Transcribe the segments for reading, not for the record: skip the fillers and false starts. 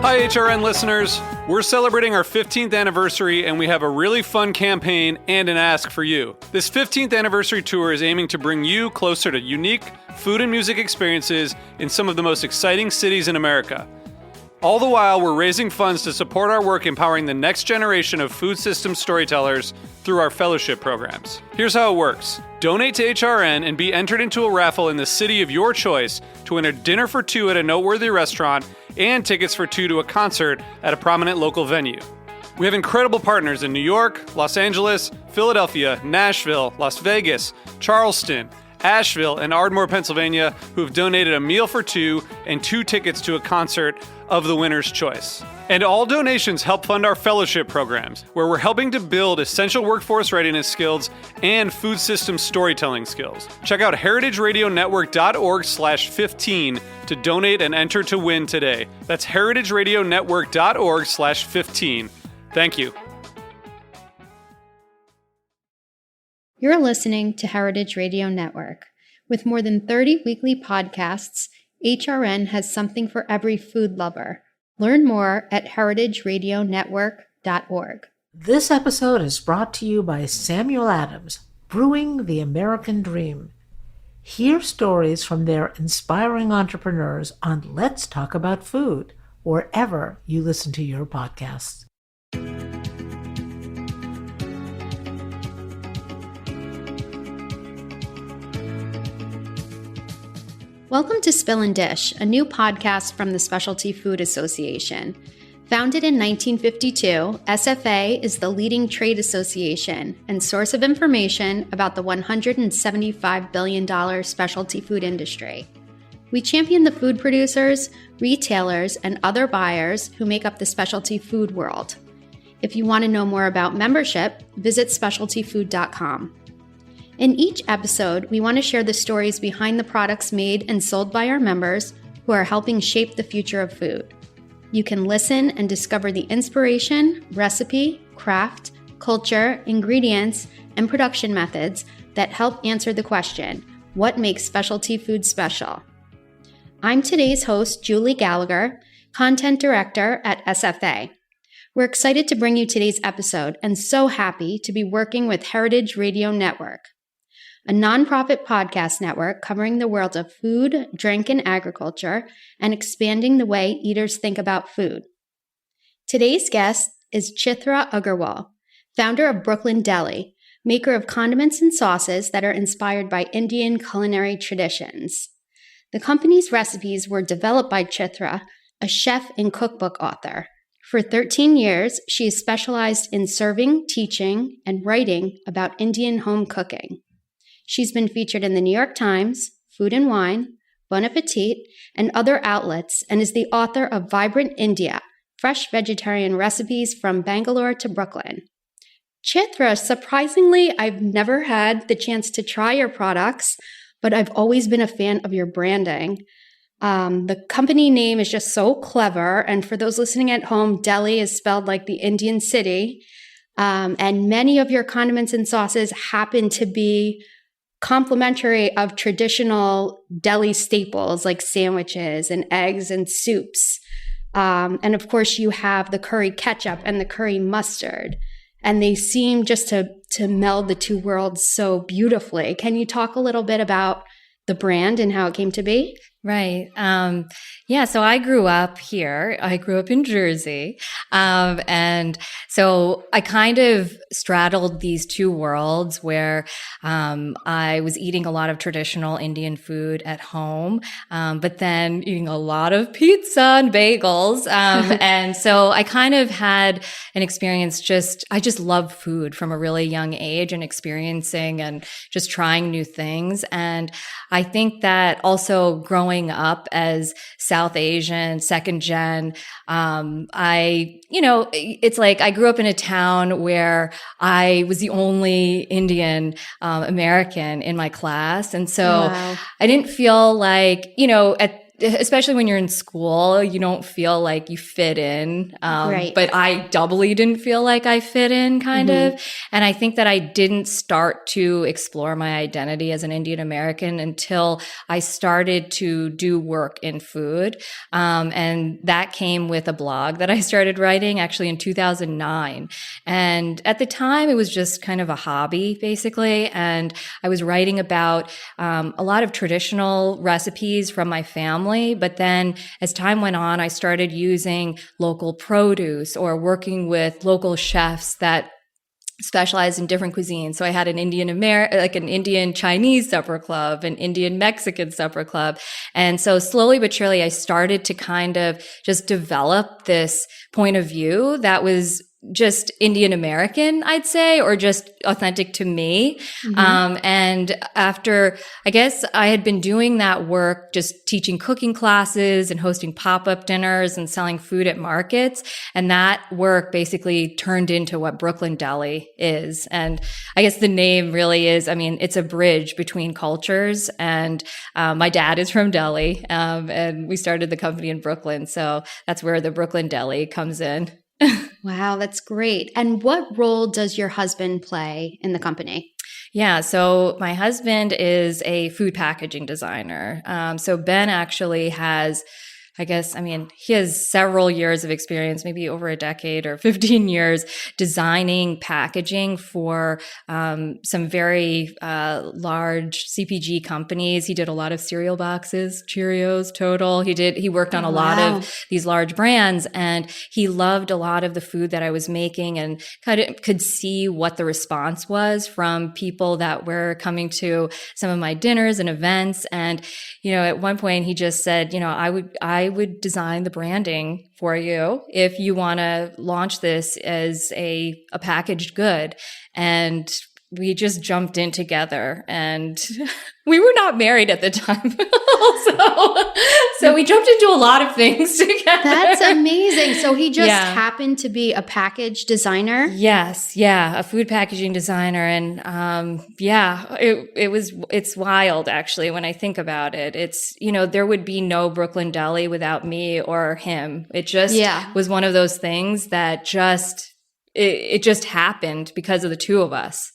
Hi, HRN listeners. We're celebrating our 15th anniversary, and we have a really fun campaign and an ask for you. This 15th anniversary tour is aiming to bring you closer to unique food and music experiences in some of the most exciting cities in America. All the while, we're raising funds to support our work empowering the next generation of food systems storytellers through our fellowship programs. Here's how it works. Donate to HRN and be entered into a raffle in the city of your choice to win a dinner for two at a noteworthy restaurant and tickets for two to a concert at a prominent local venue. We have incredible partners in New York, Los Angeles, Philadelphia, Nashville, Las Vegas, Charleston, Asheville, and Ardmore, Pennsylvania, who have donated a meal for two and two tickets to a concert of the winner's choice. And all donations help fund our fellowship programs, where we're helping to build essential workforce readiness skills and food system storytelling skills. Check out heritageradionetwork.org/15 to donate and enter to win today. That's heritageradionetwork.org/15. Thank you. You're listening to Heritage Radio Network. With more than 30 weekly podcasts, HRN has something for every food lover. Learn more at heritageradionetwork.org. This episode is brought to you by Samuel Adams, Brewing the American Dream. Hear stories from their inspiring entrepreneurs on Let's Talk About Food, wherever you listen to your podcasts. Welcome to Spill and Dish, a new podcast from the Specialty Food Association. Founded in 1952, SFA is the leading trade association and source of information about the $175 billion specialty food industry. We champion the food producers, retailers, and other buyers who make up the specialty food world. If you want to know more about membership, visit specialtyfood.com. In each episode, we want to share the stories behind the products made and sold by our members who are helping shape the future of food. You can listen and discover the inspiration, recipe, craft, culture, ingredients, and production methods that help answer the question, what makes specialty food special? I'm today's host, Julie Gallagher, Content Director at SFA. We're excited to bring you today's episode and so happy to be working with Heritage Radio Network, a nonprofit podcast network covering the world of food, drink, and agriculture, and expanding the way eaters think about food. Today's guest is Chitra Agrawal, founder of Brooklyn Deli, maker of condiments and sauces that are inspired by Indian culinary traditions. The company's recipes were developed by Chitra, a chef and cookbook author. For 13 years, she has specialized in serving, teaching, and writing about Indian home cooking. She's been featured in the New York Times, Food and Wine, Bon Appetit, and other outlets, and is the author of Vibrant India, Fresh Vegetarian Recipes from Bangalore to Brooklyn. Chitra, surprisingly, I've never had the chance to try your products, but I've always been a fan of your branding. The company name is just so clever, and for those listening at home, Delhi is spelled like the Indian city, and many of your condiments and sauces happen to be complementary of traditional deli staples like sandwiches and eggs and soups. And of course, you have the curry ketchup and the curry mustard, and they seem just to meld the two worlds so beautifully. Can you talk a little bit about the brand and how it came to be? Right. So I grew up here. I grew up in Jersey. And so I kind of straddled these two worlds where I was eating a lot of traditional Indian food at home, but then eating a lot of pizza and bagels. And so I kind of had an experience I just love food from a really young age and experiencing and just trying new things. And I think that also growing up as South Asian, second gen, it's like I grew up in a town where I was the only Indian American in my class. And so Wow. I didn't feel like, especially when you're in school, you don't feel like you fit in. Right. But I doubly didn't feel like I fit in, kind of. And I think that I didn't start to explore my identity as an Indian American until I started to do work in food. And that came with a blog that I started writing actually in 2009. And at the time, it was just kind of a hobby, basically. And I was writing about a lot of traditional recipes from my family. But then as time went on, I started using local produce or working with local chefs that specialized in different cuisines. So I had an an Indian Chinese supper club, an Indian Mexican supper club. And so slowly but surely, I started to kind of just develop this point of view that was just Indian American, I'd say, or just authentic to me. And after, I guess I had been doing that work, just teaching cooking classes and hosting pop-up dinners and selling food at markets. And that work basically turned into what Brooklyn Deli is. And I guess the name really is, I mean, it's a bridge between cultures. And my dad is from Delhi, and we started the company in Brooklyn. So that's where the Brooklyn Deli comes in. Wow, that's great. And what role does your husband play in the company? Yeah, so my husband is a food packaging designer. So Ben actually has, he has several years of experience, maybe over a decade or 15 years, designing packaging for some very large CPG companies. He did a lot of cereal boxes, Cheerios, Total. He worked on a lot of these large brands, and he loved a lot of the food that I was making and kind of could see what the response was from people that were coming to some of my dinners and events. And, at one point he just said, I would design the branding for you if you want to launch this as a packaged good. And we just jumped in together, and we were not married at the time. so we jumped into a lot of things together. That's amazing. So he just happened to be a package designer? Yes. Yeah. A food packaging designer. And it's wild actually when I think about it. It's, there would be no Brooklyn Deli without me or him. It just was one of those things that it just happened because of the two of us.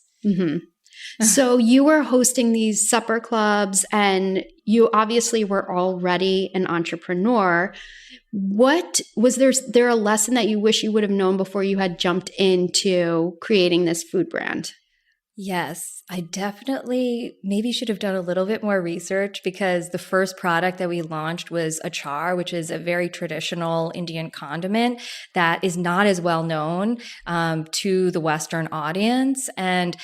So you were hosting these supper clubs, and you obviously were already an entrepreneur. What was there a lesson that you wish you would have known before you had jumped into creating this food brand? Yes, I definitely maybe should have done a little bit more research, because the first product that we launched was achar, which is a very traditional Indian condiment that is not as well known to the Western audience. And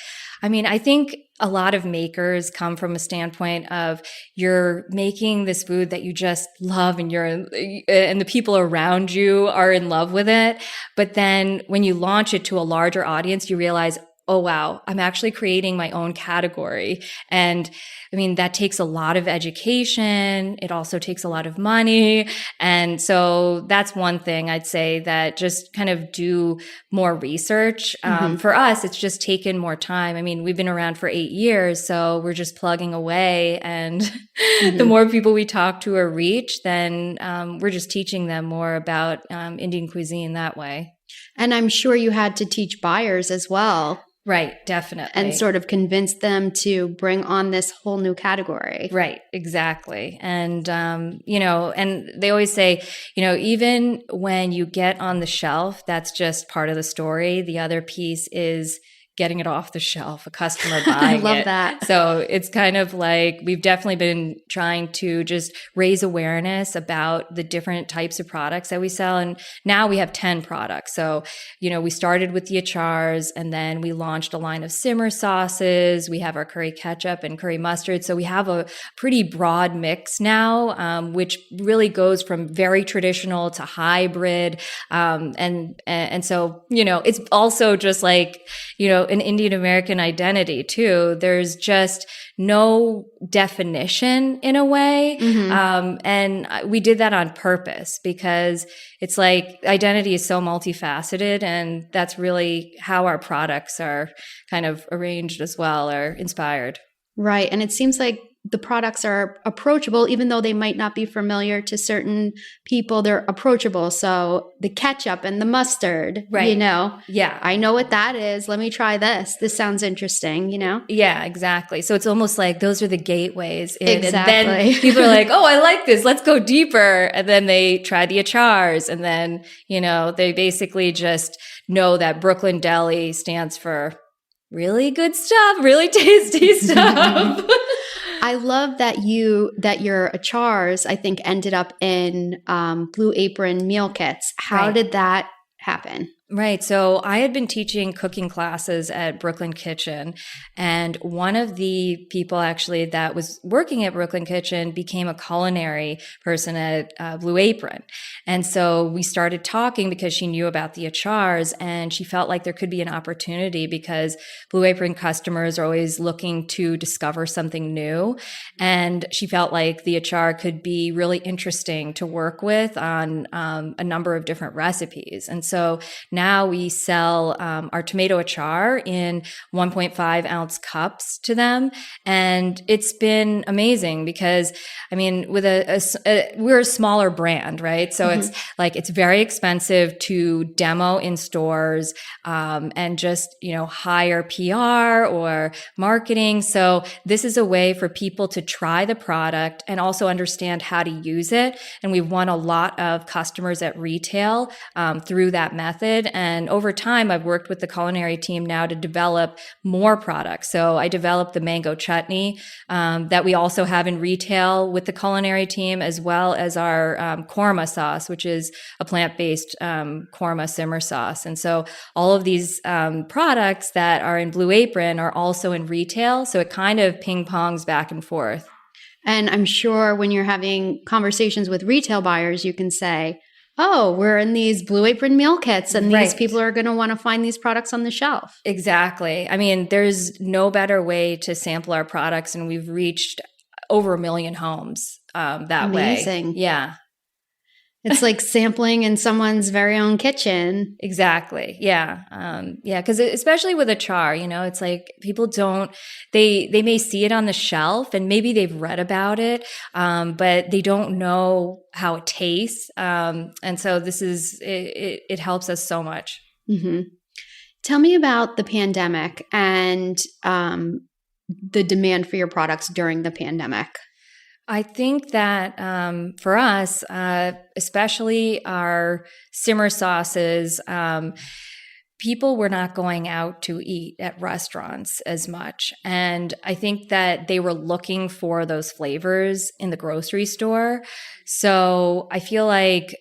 I think a lot of makers come from a standpoint of you're making this food that you just love, and and the people around you are in love with it. But then when you launch it to a larger audience, you realize, oh, wow, I'm actually creating my own category. And that takes a lot of education. It also takes a lot of money. And so that's one thing I'd say, that just kind of do more research. For us, it's just taken more time. We've been around for 8 years, so we're just plugging away. And the more people we talk to or reach, then we're just teaching them more about Indian cuisine that way. And I'm sure you had to teach buyers as well. Right, definitely. And sort of convince them to bring on this whole new category. Right, exactly. And, and they always say, even when you get on the shelf, that's just part of the story. The other piece is getting it off the shelf, a customer buying it. I love that. So it's kind of like we've definitely been trying to just raise awareness about the different types of products that we sell. And now we have 10 products. So, we started with the achars, and then we launched a line of simmer sauces. We have our curry ketchup and curry mustard. So we have a pretty broad mix now, which really goes from very traditional to hybrid. And so, it's also just like, an Indian American identity too. There's just no definition in a way. And we did that on purpose, because it's like identity is so multifaceted, and that's really how our products are kind of arranged as well, or inspired. Right. And it seems like the products are approachable, even though they might not be familiar to certain people, they're approachable. So the ketchup and the mustard, Right. you know, Yeah. I know what that is. Let me try this. This sounds interesting, you know? Yeah, exactly. So it's almost like those are the gateways in. Exactly. And then people are like, oh, I like this. Let's go deeper. And then they try the achars. And then, you know, they basically just know that Brooklyn Deli stands for really good stuff, really tasty stuff. I love that your achars, I think, ended up in Blue Apron meal kits. How Right. did that happen? Right. So I had been teaching cooking classes at Brooklyn Kitchen, and one of the people actually that was working at Brooklyn Kitchen became a culinary person at Blue Apron. And so we started talking because she knew about the achars, and she felt like there could be an opportunity because Blue Apron customers are always looking to discover something new. And she felt like the achar could be really interesting to work with on a number of different recipes. And so now we sell our tomato achar in 1.5 ounce cups to them. And it's been amazing because, I mean, with we're a smaller brand, right? So it's like, it's very expensive to demo in stores and just, you know, hire PR or marketing. So this is a way for people to try the product and also understand how to use it. And we've won a lot of customers at retail through that method. And over time, I've worked with the culinary team now to develop more products. So I developed the mango chutney that we also have in retail with the culinary team, as well as our korma sauce, which is a plant-based korma simmer sauce. And so all of these products that are in Blue Apron are also in retail. So it kind of ping-pongs back and forth. And I'm sure when you're having conversations with retail buyers, you can say, oh, we're in these Blue Apron meal kits, and these Right. people are going to want to find these products on the shelf. Exactly. I mean, there's no better way to sample our products, and we've reached over 1 million homes that way. Amazing. Yeah, It's like sampling in someone's very own kitchen. exactly. Yeah. Yeah. Cause especially with achar, you know, it's like people they may see it on the shelf and maybe they've read about it, but they don't know how it tastes. And so it helps us so much. Mm-hmm. Tell me about the pandemic and the demand for your products during the pandemic. I think that for us, especially our simmer sauces, people were not going out to eat at restaurants as much. And I think that they were looking for those flavors in the grocery store. So I feel like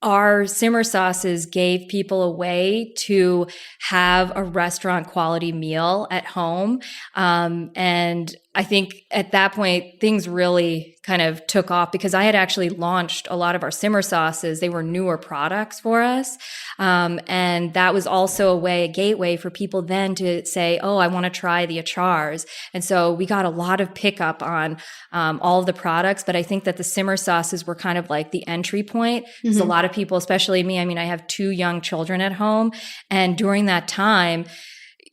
our simmer sauces gave people a way to have a restaurant quality meal at home. And I think at that point, things really kind of took off because I had actually launched a lot of our simmer sauces. They were newer products for us. And that was also a gateway for people then to say, oh, I want to try the achars. And so we got a lot of pickup on all of the products. But I think that the simmer sauces were kind of like the entry point. Because a lot of people, especially me, I mean, I have 2 young children at home. And during that time,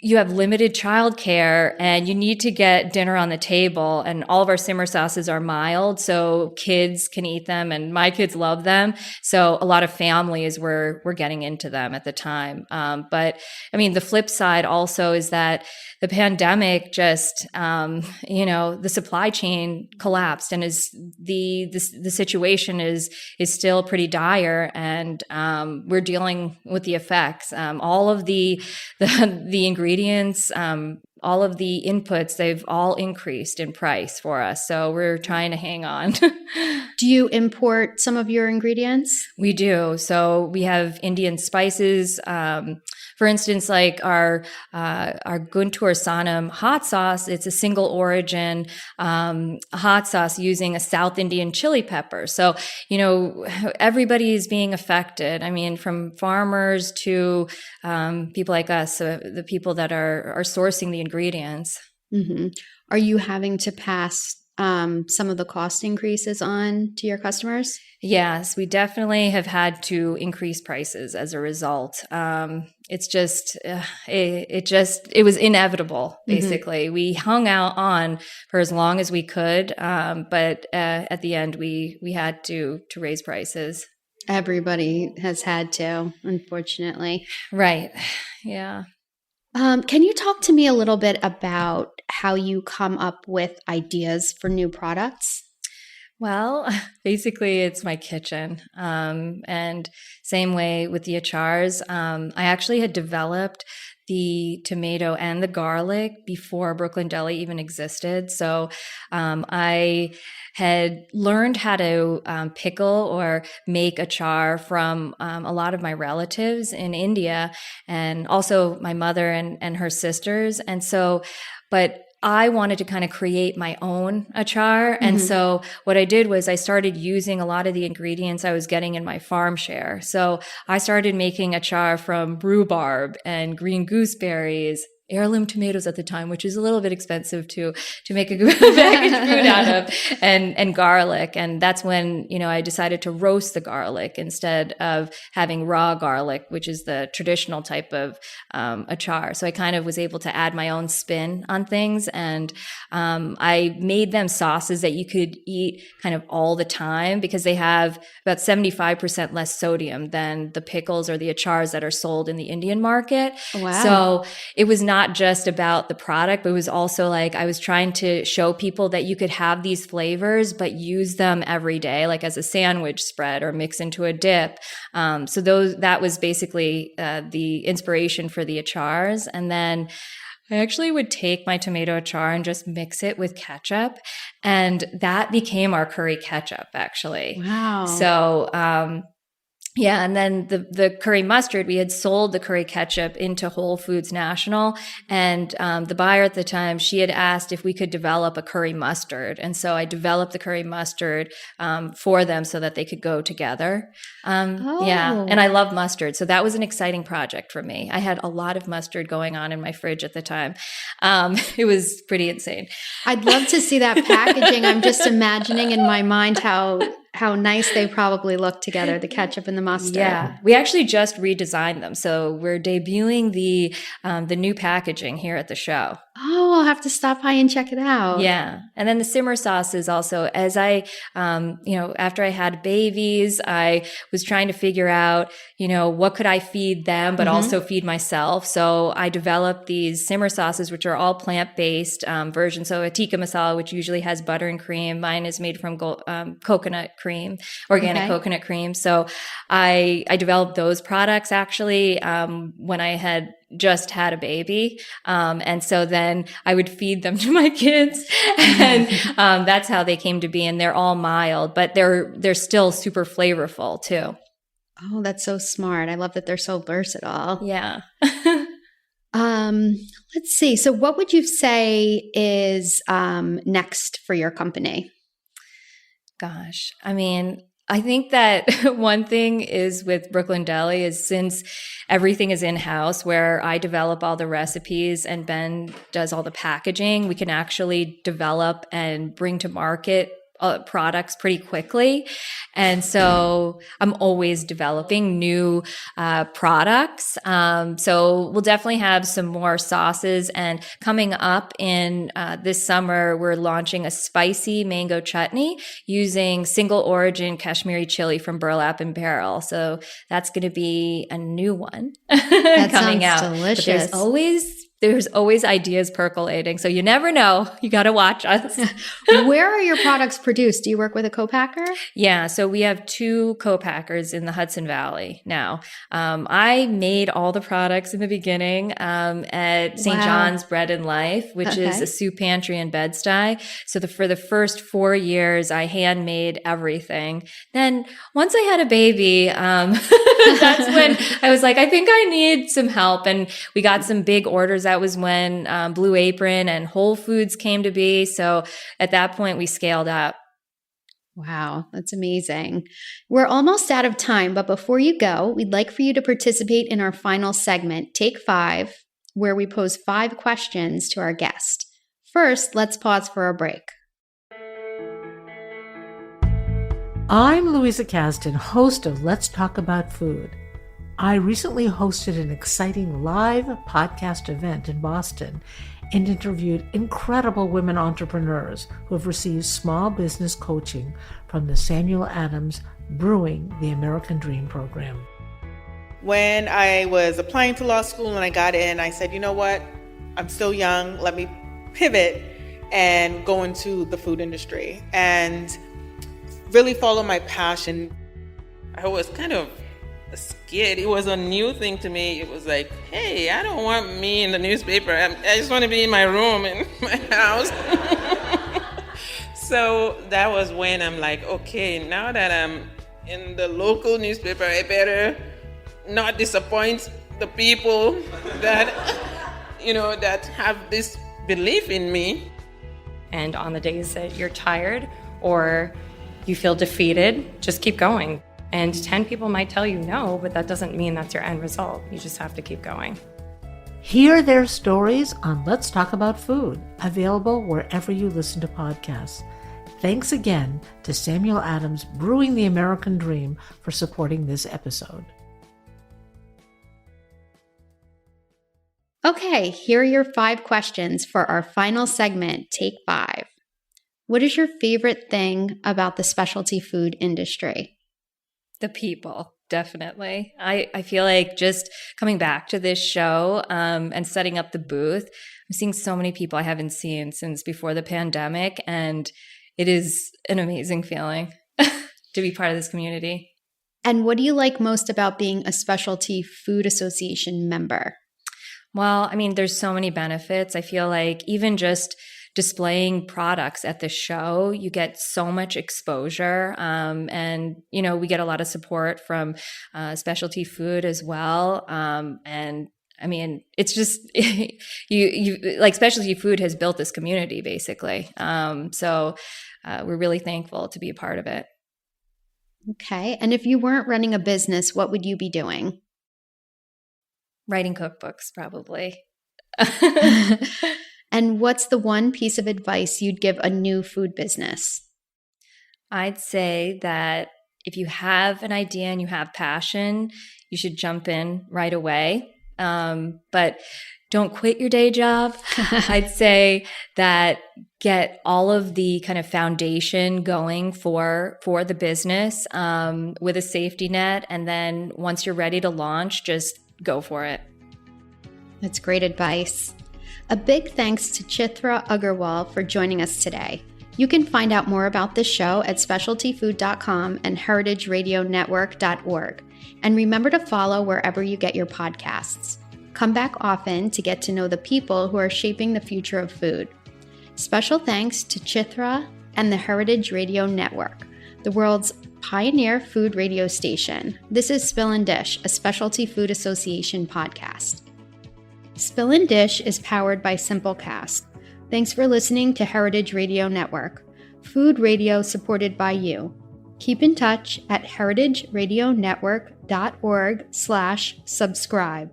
you have limited childcare and you need to get dinner on the table, and all of our simmer sauces are mild so kids can eat them, and my kids love them. So a lot of families were getting into them at the time. But I mean, the flip side also is that the pandemic just, the supply chain collapsed, and the situation is still pretty dire, and we're dealing with the effects. All of the ingredients, all of the inputs, they've all increased in price for us. So we're trying to hang on. Do you import some of your ingredients? We do. So we have Indian spices. For instance, like our Guntur Sanam hot sauce, it's a single origin hot sauce using a South Indian chili pepper. So, everybody is being affected. I mean, from farmers to people like us, the people that are sourcing the ingredients. Mm-hmm. Are you having to pass some of the cost increases on to your customers? Yes, we definitely have had to increase prices as a result. It's just, it was inevitable, basically. We hung out on for as long as we could, but at the end, we had to raise prices. Everybody has had to, unfortunately. Right. Yeah. Can you talk to me a little bit about how you come up with ideas for new products? Well, basically, it's my kitchen. And same way with the achars. I actually had developed the tomato and the garlic before Brooklyn Deli even existed. So I had learned how to pickle or make achar from a lot of my relatives in India, and also my mother and her sisters. And so, but I wanted to kind of create my own achar. And so what I did was I started using a lot of the ingredients I was getting in my farm share. So I started making achar from rhubarb and green gooseberries, heirloom tomatoes at the time, which is a little bit expensive to make a good packaged food out of, and garlic. And that's when, I decided to roast the garlic instead of having raw garlic, which is the traditional type of achar. So I kind of was able to add my own spin on things. And I made them sauces that you could eat kind of all the time, because they have about 75% less sodium than the pickles or the achars that are sold in the Indian market. Wow. So it was not just about the product, but it was also like I was trying to show people that you could have these flavors, but use them every day, like as a sandwich spread or mix into a dip. So that was basically the inspiration for the achars. And then I actually would take my tomato achar and just mix it with ketchup. And that became our curry ketchup, actually. Wow. So, yeah, and then the curry mustard, we had sold the curry ketchup into Whole Foods National, and the buyer at the time, she had asked if we could develop a curry mustard, and so I developed the curry mustard for them so that they could go together. Yeah, and I love mustard, so that was an exciting project for me. I had a lot of mustard going on in my fridge at the time. It was pretty insane. I'd love to see that packaging. I'm just imagining in my mind how nice they probably look together, the ketchup and the mustard. Yeah, we actually just redesigned them. So we're debuting the new packaging here at the show. Oh, I'll have to stop by and check it out. Yeah. And then the simmer sauces also, as I, after I had babies, I was trying to figure out, what could I feed them, but also feed myself. So I developed these simmer sauces, which are all plant-based versions. So a tikka masala, which usually has butter and cream. Mine is made from coconut cream, organic coconut cream. So I developed those products actually when I had just had a baby. And so then I would feed them to my kids, and that's how they came to be. And they're all mild, but they're still super flavorful too. Oh, that's so smart. I love that they're so versatile. Yeah. Let's see. So what would you say is next for your company? Gosh, I mean, I think that one thing is with Brooklyn Deli is, since everything is in-house, where I develop all the recipes and Ben does all the packaging, we can actually develop and bring to market products pretty quickly. And so I'm always developing new products. So we'll definitely have some more sauces. And coming up in this summer, we're launching a spicy mango chutney using single origin Kashmiri chili from Burlap and Barrel. So that's going to be a new one coming out. Delicious. But there's always ideas percolating. So you never know. You got to watch us. Where are your products produced? Do you work with a co-packer? Yeah. So we have 2 co-packers in the Hudson Valley now. I made all the products in the beginning at St. John's Bread and Life, which is a soup pantry in Bed-Stuy. So for the first 4 years, I handmade everything. Then once I had a baby, that's when I was like, I think I need some help. And we got some big orders. That was when Blue Apron and Whole Foods came to be. So at that point, we scaled up. Wow, that's amazing. We're almost out of time, but before you go, we'd like for you to participate in our final segment, Take 5, where we pose 5 questions to our guest. First, let's pause for a break. I'm Louisa Kasdan, host of Let's Talk About Food. I recently hosted an exciting live podcast event in Boston and interviewed incredible women entrepreneurs who have received small business coaching from the Samuel Adams Brewing the American Dream program. When I was applying to law school and I got in, I said, you know what? I'm still young. Let me pivot and go into the food industry and really follow my passion. I was kind of scared. It was a new thing to me. It was like, hey, I don't want me in the newspaper. I just want to be in my room in my house. So that was when I'm like, okay, now that I'm in the local newspaper, I better not disappoint the people that, that have this belief in me. And on the days that you're tired or you feel defeated, just keep going. And 10 people might tell you no, but that doesn't mean that's your end result. You just have to keep going. Hear their stories on Let's Talk About Food, available wherever you listen to podcasts. Thanks again to Samuel Adams Brewing the American Dream for supporting this episode. Okay, here are your 5 questions for our final segment, Take 5. What is your favorite thing about the specialty food industry? The people, definitely. I feel like just coming back to this show and setting up the booth, I'm seeing so many people I haven't seen since before the pandemic, and it is an amazing feeling to be part of this community. And what do you like most about being a Specialty Food Association member? Well, I mean, there's so many benefits. I feel like even just displaying products at the show, you get so much exposure. And, we get a lot of support from specialty food as well. And I mean, it's just, you like specialty food has built this community basically. So we're really thankful to be a part of it. Okay. And if you weren't running a business, what would you be doing? Writing cookbooks, probably. And what's the one piece of advice you'd give a new food business? I'd say that if you have an idea and you have passion, you should jump in right away. But don't quit your day job. I'd say that get all of the kind of foundation going for the business with a safety net. And then once you're ready to launch, just go for it. That's great advice. A big thanks to Chitra Agrawal for joining us today. You can find out more about this show at specialtyfood.com and heritageradionetwork.org. And remember to follow wherever you get your podcasts. Come back often to get to know the people who are shaping the future of food. Special thanks to Chitra and the Heritage Radio Network, the world's pioneer food radio station. This is Spill and Dish, a Specialty Food Association podcast. Spill and Dish is powered by Simplecast. Thanks for listening to Heritage Radio Network, food radio supported by you. Keep in touch at heritageradionetwork.org/subscribe.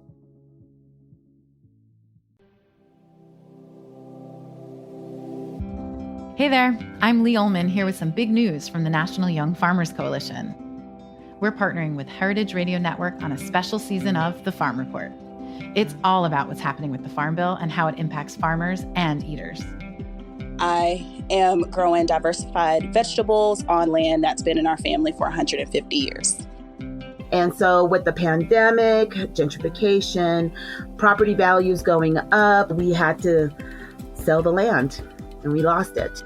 Hey there, I'm Lee Ullman here with some big news from the National Young Farmers Coalition. We're partnering with Heritage Radio Network on a special season of The Farm Report. It's all about what's happening with the Farm Bill and how it impacts farmers and eaters. I am growing diversified vegetables on land that's been in our family for 150 years. And so with the pandemic, gentrification, property values going up, we had to sell the land and we lost it.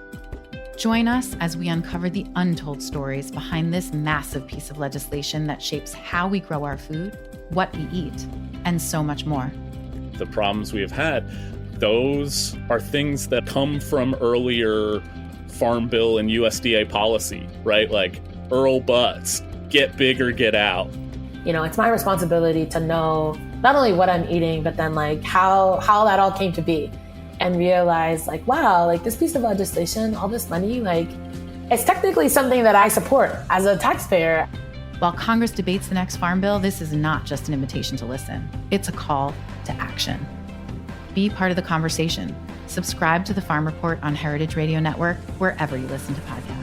Join us as we uncover the untold stories behind this massive piece of legislation that shapes how we grow our food, what we eat, and so much more. The problems we have had, those are things that come from earlier Farm Bill and USDA policy, right? Like Earl Butts, get big or get out. It's my responsibility to know not only what I'm eating, but then like how that all came to be, and realize like, wow, like this piece of legislation, all this money, like it's technically something that I support as a taxpayer. While Congress debates the next Farm Bill, this is not just an invitation to listen. It's a call to action. Be part of the conversation. Subscribe to the Farm Report on Heritage Radio Network, wherever you listen to podcasts.